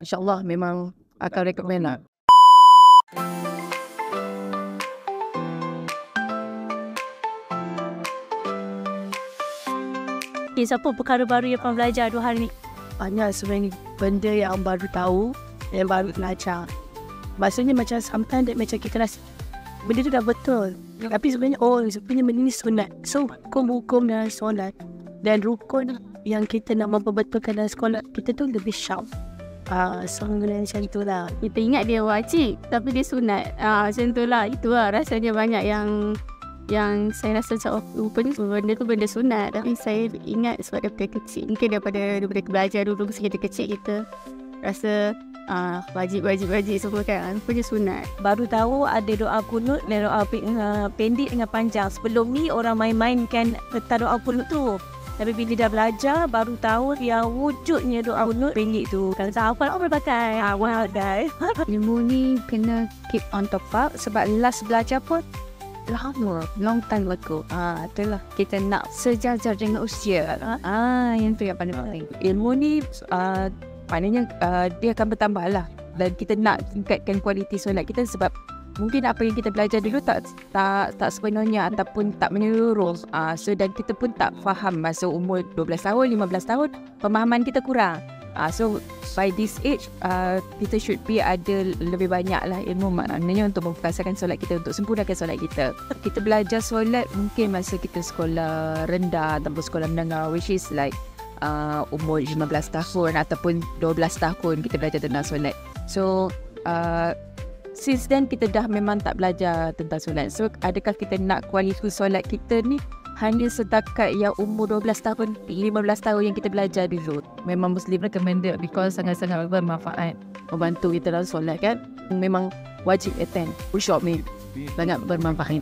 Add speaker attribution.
Speaker 1: InsyaAllah memang akan recommend lah.
Speaker 2: Okay, siapa perkara baru yang korang belajar 2 hari ni?
Speaker 1: Banyak sebenarnya benda yang baru tahu, yang baru belajar. Maksudnya macam sometimes macam kita rasa benda tu dah betul, tapi sebenarnya sebenarnya benda ni sunat. So hukum-hukum dalam solat dan rukun yang kita nak memperbetulkan dalam sekolah kita tu lebih sharp. So benda macam tu lah.
Speaker 3: Kita ingat dia wajib tapi dia sunat. Macam tu lah. Itu lah rasanya banyak yang saya rasa macam rupanya benda tu benda sunat, tapi saya ingat sebab daripada kecil, mungkin daripada belajar dulu masa kita kecil kita rasa wajib semua kan, rupanya sunat.
Speaker 2: Baru tahu ada doa kunut dan doa pendek dengan panjang. Sebelum ni orang main-mainkan tentang doa kunut tu, tapi bila dah belajar baru tahu yang wujudnya doa kunut pendek tu. Kalau tak hafal boleh pakai. Wow guys.
Speaker 3: Ilmu ni kena keep on top up sebab last belajar pun lama, long time ago. Itulah kita nak sejajar dengan usia. Yang tu yang paling penting.
Speaker 4: Ilmu ni maknanya dia akan bertambah lah, dan kita nak tingkatkan kualiti solat kita sebab mungkin apa yang kita belajar dulu tak sepenuhnya ataupun tak menyeluruh. So dan kita pun tak faham masa umur 12 tahun, 15 tahun, pemahaman kita kurang. So by this age kita should be ada lebih banyak lah ilmu, maknanya untuk memperkasakan solat kita, untuk sempurnakan solat kita. Kita belajar solat mungkin masa kita sekolah rendah ataupun sekolah menengah, which is like umur 15 tahun ataupun 12 tahun kita belajar tentang solat. So since then kita dah memang tak belajar tentang solat. So adakah kita nak kualiti solat kita ni hanya setakat yang umur 12 tahun, 15 tahun yang kita belajar dulu?
Speaker 1: Memang Muslim recommended because sangat-sangat bermanfaat, membantu kita dalam solat kan. Memang wajib attend workshop ni, sangat bermanfaat.